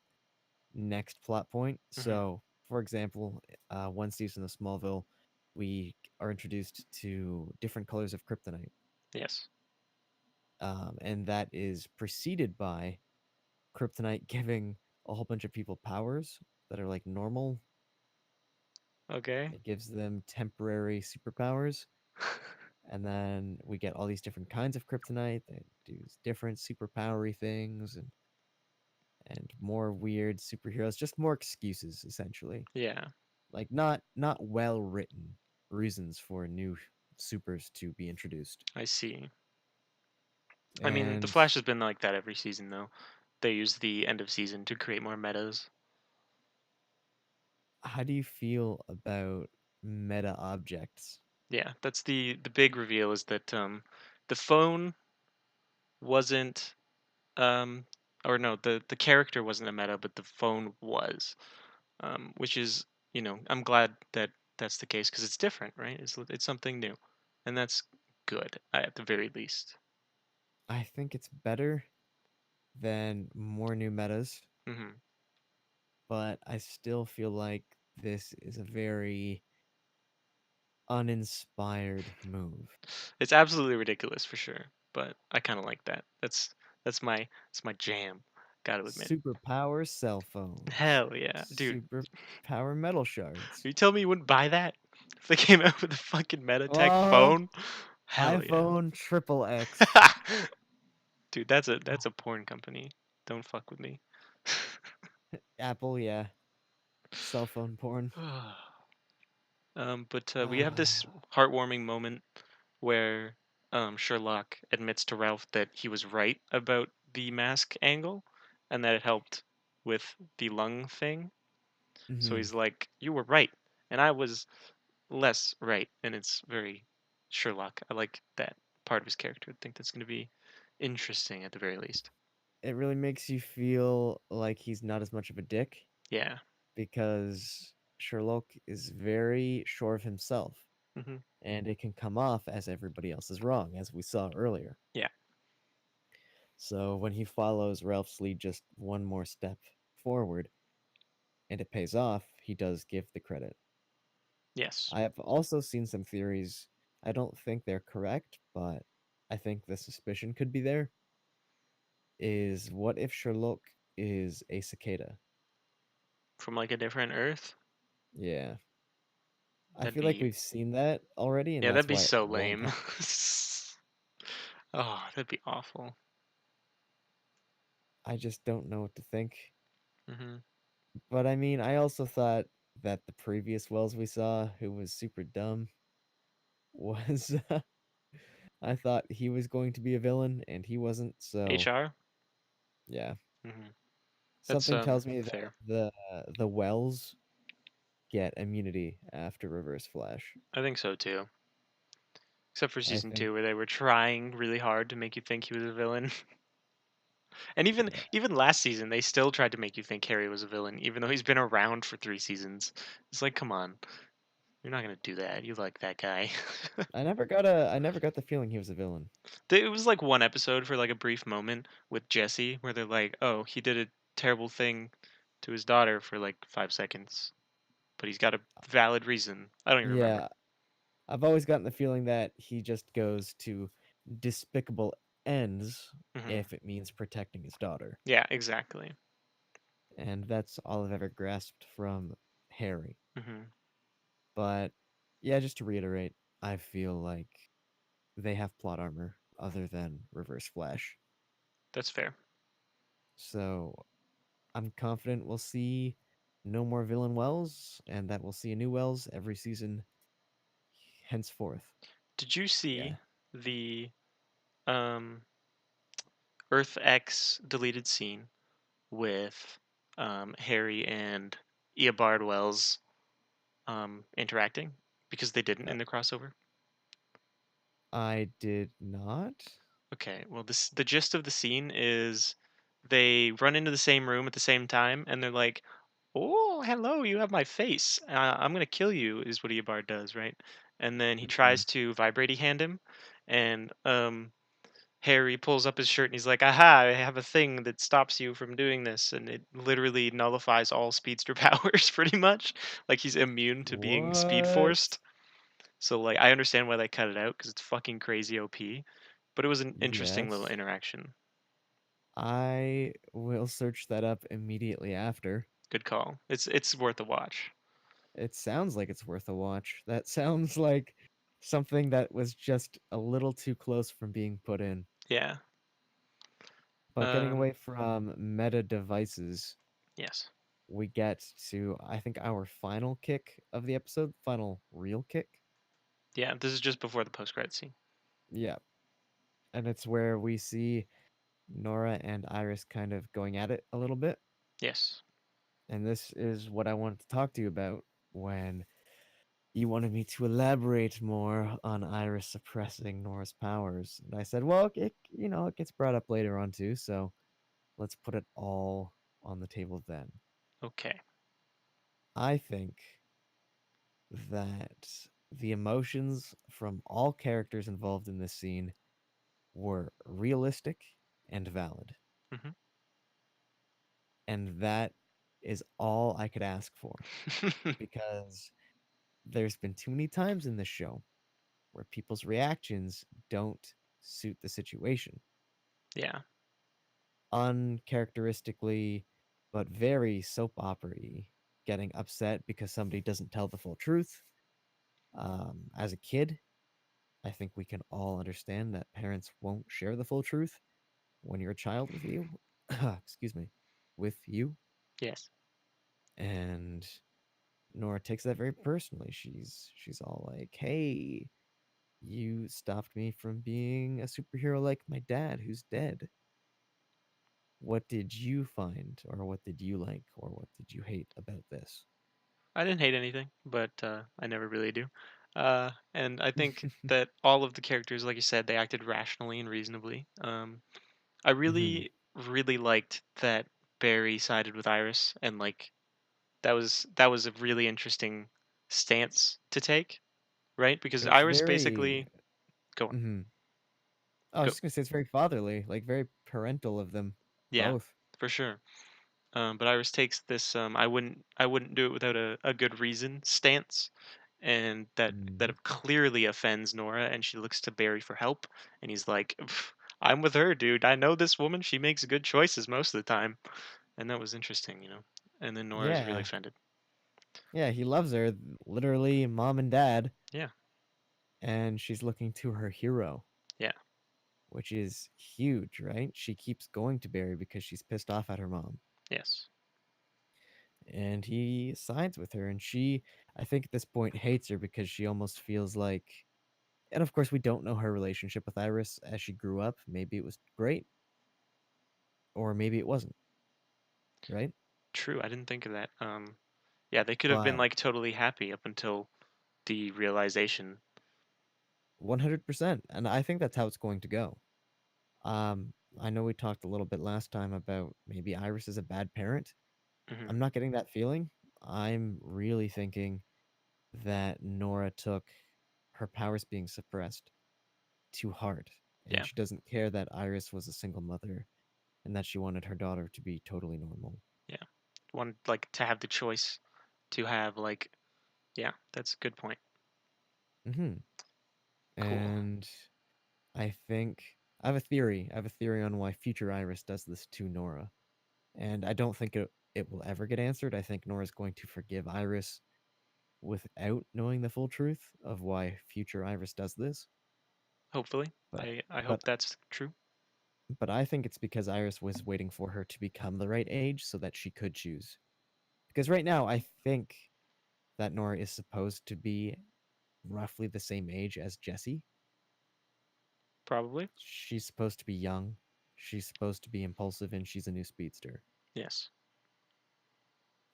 next plot point. Hmm. So, for example, one season of Smallville, we are introduced to different colors of kryptonite, Yes. and that is preceded by kryptonite giving a whole bunch of people powers that are like normal. Okay. It gives them temporary superpowers, and then we get all these different kinds of kryptonite that do different superpowery things, and more weird superheroes, just more excuses essentially. Yeah, Like not well written reasons for new supers to be introduced. I see. I mean, the And Flash has been like that every season, though. They use the end of season to create more metas. how do you feel about meta objects? Yeah, that's the big reveal is that the phone wasn't um or no, the character wasn't a meta, but the phone was. Which is, I'm glad that that's the case because it's different, right? It's something new, and that's good at the very least. I think it's better than more new metas, Hmm. but I still feel like this is a very uninspired move. It's absolutely ridiculous for sure, but I kind of like that. That's my jam. Got to admit. Superpower cell phones. Hell yeah, dude. Superpower metal shards. You tell me you wouldn't buy that if they came out with a fucking MetaTech Oh, phone? Hell yeah. iPhone triple X. Dude, that's a porn company. Don't fuck with me. Apple, yeah. Cell phone porn. But we have this heartwarming moment where Sherlock admits to Ralph that he was right about the mask angle and that it helped with the lung thing. So Hmm. he's like, "You were right, and I was less right," and it's very Sherlock. I like that part of his character. I think that's going to be interesting at the very least. It really makes you feel like he's not as much of a dick Yeah. because Sherlock is very sure of himself, Hmm. and it can come off as everybody else is wrong, as we saw earlier. Yeah. So when he follows Ralph's lead just one more step forward and it pays off, he does give the credit. Yes. I have also seen some theories. I don't think they're correct, but I think the suspicion could be there. Is what if Sherlock is a cicada? From like a different Earth. Yeah. I That'd feel like be we've seen that already, and yeah. That'd that's be why it so won't lame. happen. Oh, that'd be awful. I just don't know what to think. Hmm. But I mean, I also thought that the previous Wells we saw, who was super dumb, was I thought he was going to be a villain, and he wasn't. So HR. yeah, Hmm. That's something tells me that fair. the Wells get immunity after Reverse Flash. I think so too. Except for I season think, two, where they were trying really hard to make you think he was a villain. And even yeah, even last season, they still tried to make you think Harry was a villain, even though he's been around for 3 seasons. It's like, come on, you're not gonna do that. You like that guy. I never got the feeling he was a villain. It was like one episode for like a brief moment with Jesse, where they're like, "Oh, he did a terrible thing to his daughter for like 5 seconds, but he's got a valid reason." I don't even remember. Yeah, I've always gotten the feeling that he just goes to despicable ends Hmm. if it means protecting his daughter. Yeah, exactly. And that's all I've ever grasped from Harry. Hmm. But yeah, just to reiterate, I feel like they have plot armor other than Reverse Flash. That's fair. So I'm confident we'll see no more villain Wells and that we'll see a new Wells every season henceforth. Did you Yeah. see the um, Earth X deleted scene with Harry and Eobard Wells interacting because they didn't Uh, in the crossover? I did not. Okay, well, the gist of the scene is they run into the same room at the same time, and they're like, "Oh, hello, you have my face. I'm gonna kill you," is what Eobard does, right? And then he Mhm. tries to vibrate hand him, and Harry pulls up his shirt and he's like, "Aha, I have a thing that stops you from doing this," and it literally nullifies all speedster powers, pretty much. Like he's immune to being speed What? forced. So like I understand why they cut it out because it's fucking crazy OP, but it was an interesting little Yes. interaction. I will search that up immediately after. Good call. It's worth a watch. It sounds like it's worth a watch. That sounds like something that was just a little too close from being put in. Yeah. But getting Um. away from meta devices, Yes. we get to, I think, our final kick of the episode, final real kick. Yeah. This is just before the post credit scene. Yeah. And it's where we see Nora and Iris kind of going at it a little bit. Yes. And this is what I wanted to talk to you about when you wanted me to elaborate more on Iris suppressing Nora's powers. And I said, well, it gets brought up later on too, so let's put it all on the table then. Okay. I think that the emotions from all characters involved in this scene were realistic and valid. Hmm. And that is all I could ask for because there's been too many times in this show where people's reactions don't suit the situation. Yeah. Uncharacteristically, but very soap opera-y, getting upset because somebody doesn't tell the full truth. As a kid, I think we can all understand that parents won't share the full truth when you're a child with you. Excuse me, with you. Yes. And Nora takes that very personally. She's all like, "Hey, you stopped me from being a superhero like my dad, who's dead. What did you find, or what did you like, or what did you hate about this?" I didn't hate anything, but I never really do. And I think that all of the characters, like you said, they acted rationally and reasonably. I Hmm. really liked that Barry sided with Iris, and like that was a really interesting stance to take, right? Because It's Iris very. basically go on, Hmm. I was go just gonna say it's very fatherly, like very parental of them yeah, both. for sure. But Iris takes this I wouldn't do it without a good reason stance, and that Mm. it clearly offends Nora, and she looks to Barry for help, and he's like, "Pff, I'm with her, dude. I know this woman. She makes good choices most of the time," and that was interesting. And then Nora is really Yeah, offended. yeah, he loves her, literally mom and dad, Yeah, and she's looking to her hero, yeah, which is huge, right? She keeps going to Barry because she's pissed off at her mom. yes, And he sides with her, and she, I think at this point, hates her because she almost feels like. And of course, we don't know her relationship with Iris as she grew up. Maybe it was great, or maybe it wasn't, right? true. I didn't think of that. Yeah, they could have been But like totally happy up until the realization. 100%. And I think that's how it's going to go. I know we talked a little bit last time about maybe Iris is a bad parent. Hmm. I'm not getting that feeling. I'm really thinking that Nora took her powers being suppressed too hard, and Yeah, she doesn't care that Iris was a single mother and that she wanted her daughter to be totally normal. yeah. Wanted like to have the choice to have like, yeah, that's a good point. Hmm. Cool. And I think I have a theory. I have a theory on why future Iris does this to Nora, and I don't think it will ever get answered. I think Nora's going to forgive Iris without knowing the full truth of why future Iris does this. Hopefully, But I but hope that's true. but I think it's because Iris was waiting for her to become the right age so that she could choose. Because right now, I think that Nora is supposed to be roughly the same age as Jessie. Probably. She's supposed to be young. She's supposed to be impulsive, and she's a new speedster. Yes.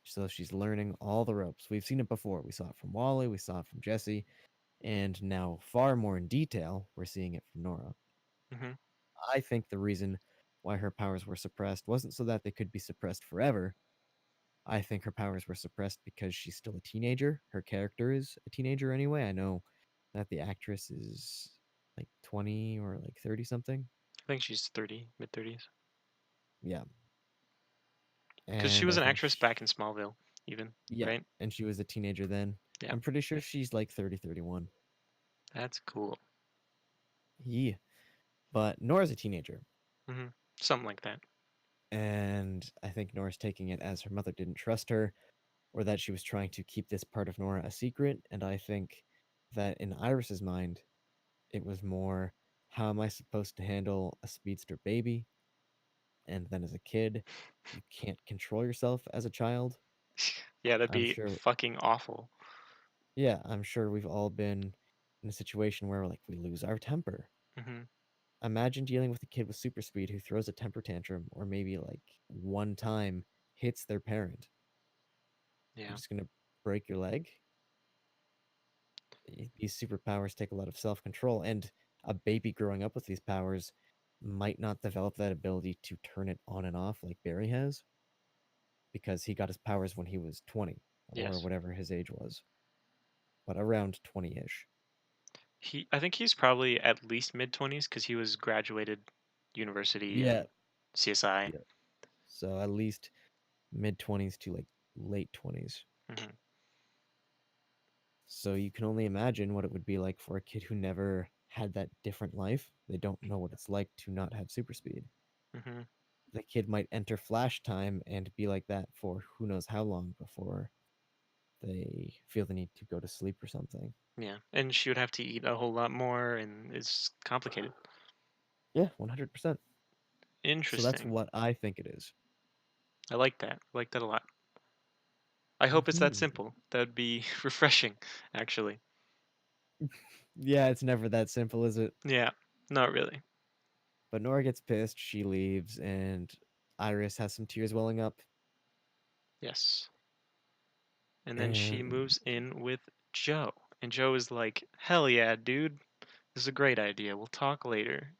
So she's learning all the ropes. We've seen it before. We saw it from Wally, we saw it from Jessie, and now, far more in detail, we're seeing it from Nora. Hmm. I think the reason why her powers were suppressed wasn't so that they could be suppressed forever. I think her powers were suppressed because she's still a teenager. Her character is a teenager anyway. I know that the actress is like 20 or like 30 something. I think she's 30, mid 30s. Yeah. Because she And was I an think, actress back in Smallville, even, yeah. right? And she was a teenager then. Yeah. I'm pretty sure she's like 30, 31. That's cool. Yeah. But Nora's a teenager. Hmm. Something like that. And I think Nora's taking it as her mother didn't trust her or that she was trying to keep this part of Nora a secret. And I think that in Iris's mind, it was more, how am I supposed to handle a speedster baby? And then as a kid, you can't control yourself as a child. Yeah, that'd I'm be sure, fucking awful. yeah, I'm sure we've all been in a situation where like we lose our temper. Hmm. Imagine dealing with a kid with super speed who throws a temper tantrum or maybe like one time hits their parent. You're Yeah. just gonna break your leg. These superpowers take a lot of self control, and a baby growing up with these powers might not develop that ability to turn it on and off like Barry has because he got his powers when he was 20 or Yes. whatever his age was, but around 20 ish. I think he's probably at least mid 20s because he was graduated university Yeah, and CSI. yeah. So at least mid 20s to like late 20s. Hmm. So you can only imagine what it would be like for a kid who never had that different life. They don't know what it's like to not have super speed. Hmm. The kid might enter flash time and be like that for who knows how long before they feel the need to go to sleep or something. Yeah, and she would have to eat a whole lot more, and it's complicated. Yeah, 100%. So that's Interesting. what I think it is. I like that. I like that a lot. I hope it's that Hmm. simple. That'd be refreshing, actually. Yeah, it's never that simple, is it? Yeah, not really. But Nora gets pissed, she leaves, and Iris has some tears welling up. Yes. And then she And moves in with Joe. And Joe is like, hell yeah, dude. This is a great idea. We'll talk later.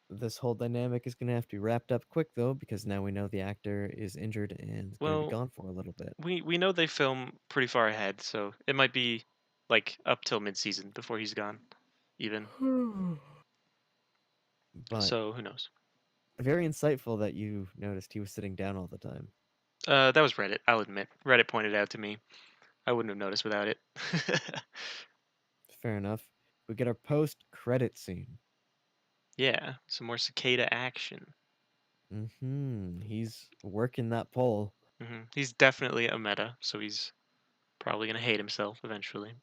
this whole dynamic is going to have to be wrapped up quick, though, because now we know the actor is injured and going to be Well, gone for a little bit. we know they film pretty far ahead, so it might be like up till mid-season before he's gone, even. But So who knows? very insightful that you noticed he was sitting down all the time. That was Reddit. I'll admit. Reddit pointed it out to me. I wouldn't have noticed without it. Fair enough. We get our post-credit scene. Yeah, some more cicada action. He's working that pole. He's definitely a meta, so he's probably gonna hate himself eventually.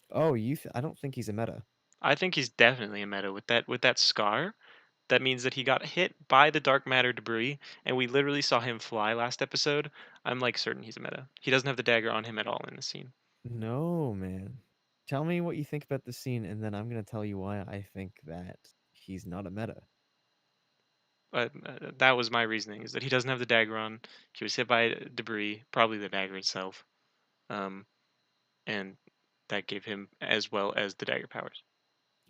Oh, I don't think he's a meta. I think he's definitely a meta with that scar. That means that he got hit by the dark matter debris, and we literally saw him fly last episode. I'm like certain he's a meta. He doesn't have the dagger on him at all in the scene. No, man. Tell me what you think about the scene, and then I'm going to tell you why I think that he's not a meta. But that was my reasoning: is that he doesn't have the dagger on. He was hit by debris, probably the dagger itself, um, and that gave him as well as the dagger powers.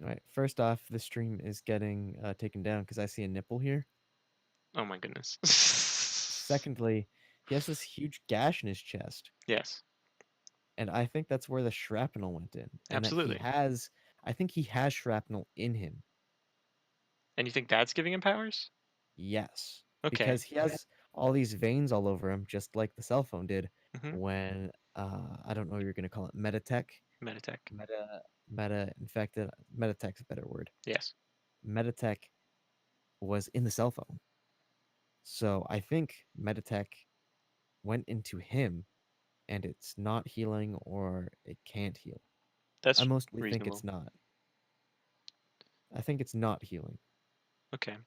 All right, first off, the stream is getting taken down because I see a nipple here. Oh my goodness. Secondly, he has this huge gash in his chest, Yes, and I think that's where the shrapnel went in, and that absolutely. I think he has shrapnel in him. And you think that's giving him powers? Yes, Okay. because he has all these veins all over him, just like the cell phone did Mm-hmm. when I don't know what you're gonna call it, Metatech, Metatech. meta infected. Metatech's a better word. Yes. Metatech was in the cell phone, so I think Metatech went into him, and it's not healing or it can't heal. I That's mostly think it's reasonable. not. I think it's not healing. Okay.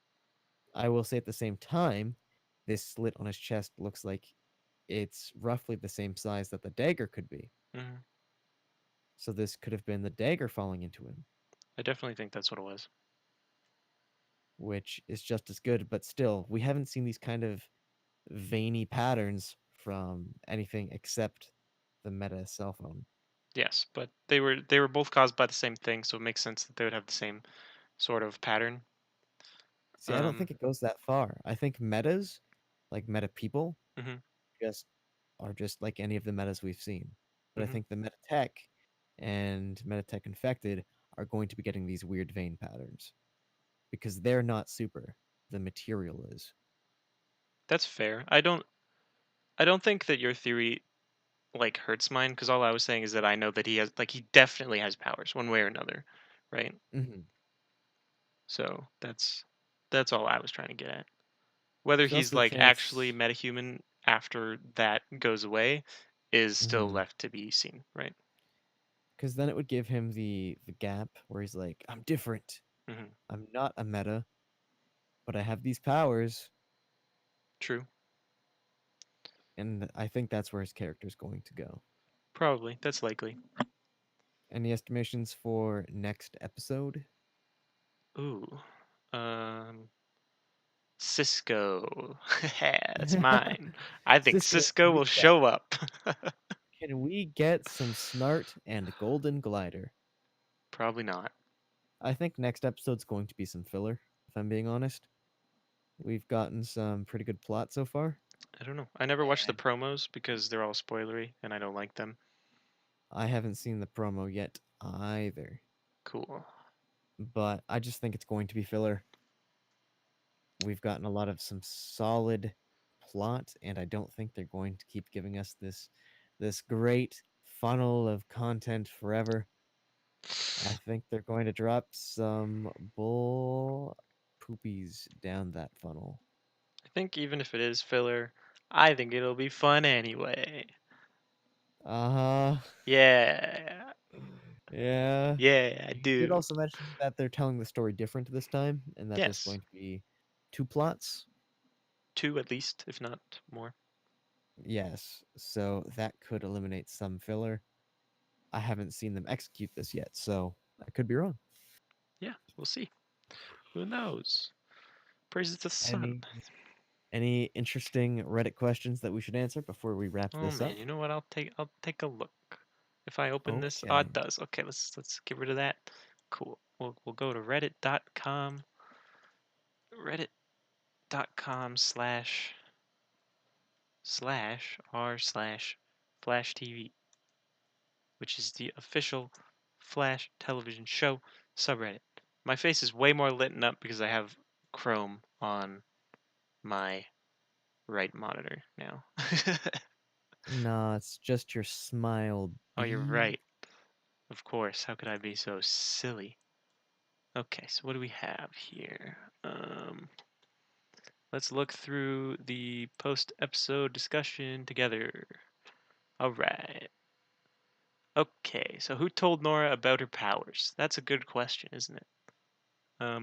I will say at the same time, this slit on his chest looks like it's roughly the same size that the dagger could be. Hmm. So this could have been the dagger falling into him, I definitely think that's what it was. which is just as good, but still, we haven't seen these kind of veiny patterns from anything except the meta cell phone. Yes, but they were both caused by the same thing, so it makes sense that they would have the same sort of pattern. See, I don't Um. think it goes that far. I think metas, like meta people, Hmm. just are just like any of the metas we've seen. But I Hmm. think the meta tech and meta tech infected are going to be getting these weird vein patterns because they're not super. The material is. That's fair. I don't think that your theory like hurts mine because all I was saying is that I know that he definitely has powers one way or another, right? Hmm. So that's all I was trying to get at. Whether There's he's also the like actually chance. metahuman after that goes away is still Mhm. left to be seen, right? Because then it would give him the gap where he's like, I'm different. Hmm. I'm not a meta, but I have these powers, True. and I think that's where his character's going to go. Probably. That's likely. Any estimations for next episode? Ooh. Um Cisco. That's mine. I think Cisco, Cisco will show up. can we get some Snart and Golden Glider? Probably not. I think next episode's going to be some filler, if I'm being honest. We've gotten some pretty good plot so far. I don't know. I never watched the And promos because they're all spoilery and I don't like them. I haven't seen the promo yet either, Cool. but I just think it's going to be filler. We've gotten a lot of some solid plot, and I don't think they're going to keep giving us this great funnel of content forever. I think they're going to drop some bull poopies down that funnel. I think even if it is filler, I think it'll be fun anyway. Uh-huh. Yeah. Yeah. Yeah, I You did do. also mention that they're telling the story different this time, and that there's Yes. going to be two plots. Two at least, if not more. Yes, so that could eliminate some filler. I haven't seen them execute this yet, so I could be wrong. Yeah, we'll see. Who knows? Praises to the sun. Any interesting Reddit questions that we should answer before we wrap Oh this man, up? you know what? I'll take a look. If I open this, oh, it Okay. does. Okay, let's get rid of that. Cool. We'll go to reddit.com reddit.com/r/Flash TV, which is the official Flash television show subreddit. My face is way more lit up because I have Chrome on my right monitor now. Nah, it's just your smile, Oh, you're B. right. Of course. How could I be so silly? Okay, so what do we have here? Let's look through the post-episode discussion together. All right. Okay, so who told Nora about her powers? That's a good question, isn't it?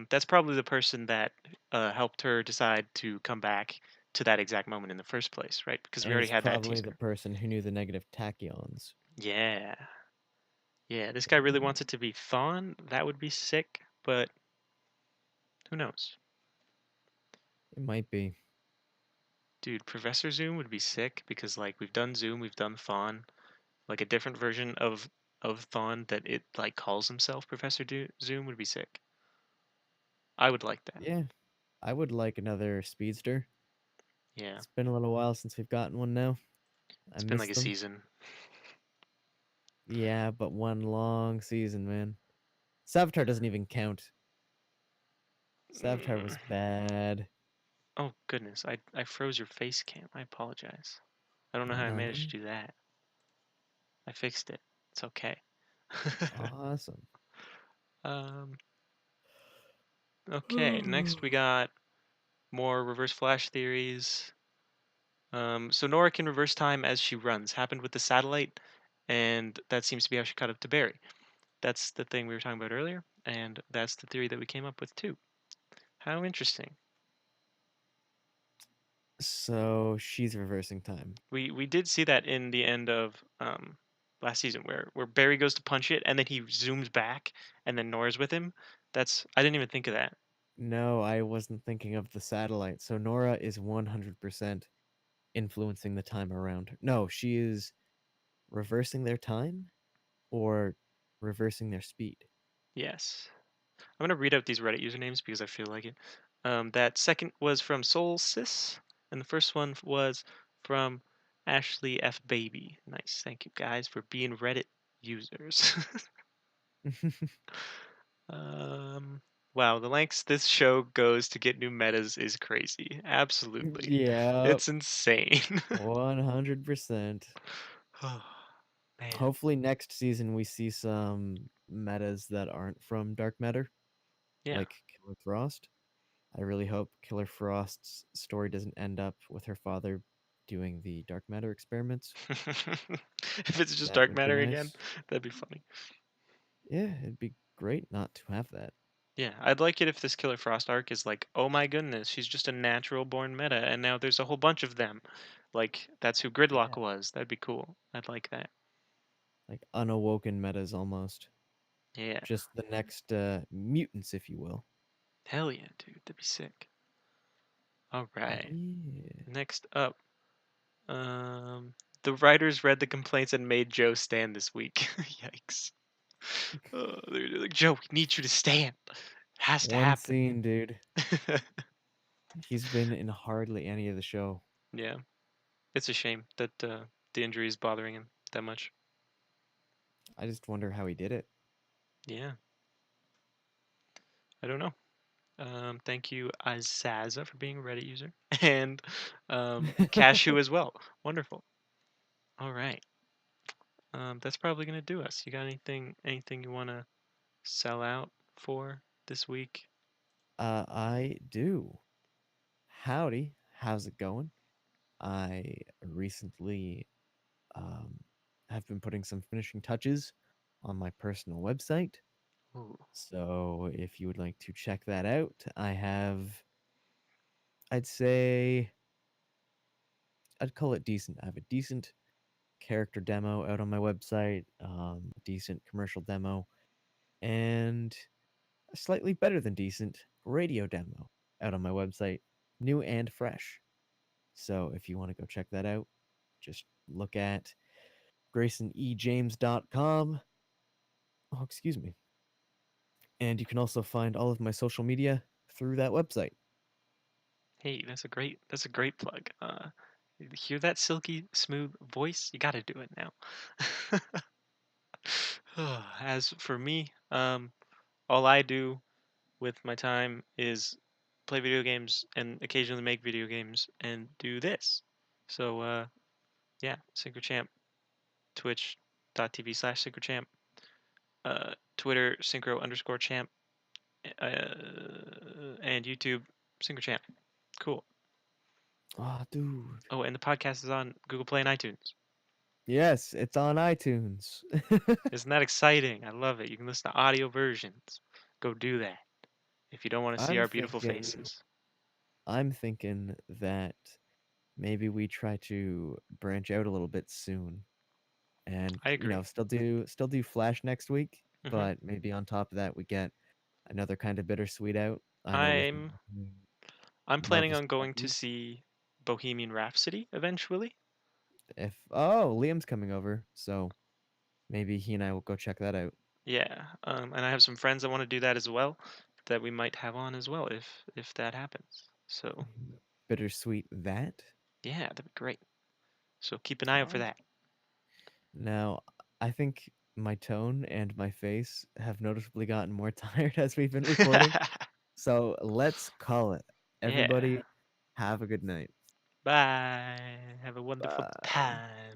That's probably the person that helped her decide to come back to that exact moment in the first place, right? Because we And already it's had that probably the teaser. person who knew the negative tachyons. Yeah. Yeah, this guy really wants it to be Thawne. That would be sick, but who knows? It might be. Dude, Professor Zoom would be sick because like we've done Zoom, we've done Thawne, like a different version of Thawne that it like calls himself Professor Zoom would be sick. I would like that. Yeah, I would like another speedster. Yeah. It's been a little while since we've gotten one now. I It's been miss like a them. season. Yeah, but one long season, man. Savitar doesn't even count. Savitar was Mm. bad. Oh goodness, I froze your face cam. I apologize. I don't know how I managed Nani? to do that. I fixed it. It's okay. Awesome. um okay, next we got more reverse flash theories. So Nora can reverse time as she runs. Happened with the satellite, and that seems to be how she caught up to Barry. That's the thing we were talking about earlier, and that's the theory that we came up with too. How interesting. So she's reversing time. We did see that in the end of last season where Barry goes to punch it and then he zooms back and then Nora's with him. That's I didn't even think of that. No, I wasn't thinking of the satellite. So Nora is 100% influencing the time around her. No, she is reversing their time or reversing their speed. Yes. I'm gonna read out these Reddit usernames because I feel like it. That second was from Soul Sis, and the first one was from Ashley F Baby. Nice, thank you guys for being Reddit users. um, wow, the lengths this show goes to get new metas is crazy. Absolutely, Yeah, it's insane. 100%. Oh man, Hopefully next season we see some metas that aren't from Dark Matter, yeah. like Killer Frost. I really hope Killer Frost's story doesn't end up with her father doing the dark matter experiments. If it's just That dark would be matter again, nice. that'd be funny. Yeah, it'd be great not to have that. Yeah, I'd like it if this Killer Frost arc is like, oh my goodness, she's just a natural born meta, and now there's a whole bunch of them. Like, that's who Gridlock Yeah. was. That'd be cool. I'd like that. Like unawoken metas almost. Yeah. Just the next mutants, if you will. Hell yeah, dude. That'd be sick. All right. Yeah. Next up, um, the writers read the complaints and made Joe stand this week. Yikes. They're like, Joe, we need you to stand. It has to One happen. scene, dude. He's been in hardly any of the show. Yeah. It's a shame that the injury is bothering him that much. I just wonder how he did it. Yeah. I don't know. Thank you, Azaza, for being a Reddit user, and Cashew as well. Wonderful. All right. That's probably gonna do us. You got anything you wanna sell out for this week? I do. Howdy, how's it going? I recently um, have been putting some finishing touches on my personal website. Ooh. So if you would like to check that out, I'd say, I'd call it decent. I have a decent character demo out on my website, decent commercial demo, and a slightly better than decent radio demo out on my website, new and fresh. So if you want to go check that out, just look at graysonejames.com. Oh, excuse me. And you can also find all of my social media through that website. Hey, that's a great plug. You hear that silky smooth voice? You gotta do it now. As for me, all I do with my time is play video games and occasionally make video games and do this. So yeah, SyncroChamp, twitch.tv/SyncroChamp, Twitter synchro_champ, and YouTube SyncroChamp. Cool. Oh, dude. Oh, and the podcast is on Google Play and iTunes. Yes, it's on iTunes. Isn't that exciting? I love it. You can listen to audio versions. Go do that if you don't want to see I'm our beautiful thinking faces. I'm thinking that maybe we try to branch out a little bit soon and, I agree. still do Flash next week, hmm but maybe on top of that we get another kind of Bittersweet out. I know with I'm I'm Love planning is on going to Blind. see Bohemian Rhapsody eventually. If Liam's coming over, so maybe he and I will go check that out. Yeah, and I have some friends that want to do that as well, that we might have on as well if that happens. So Bittersweet that. yeah, that'd be great. So keep an eye out for Oh. that. Now, I think my tone and my face have noticeably gotten more tired as we've been recording. So let's call it. Yeah. Everybody, have a good night. Bye. Have a wonderful Bye. time.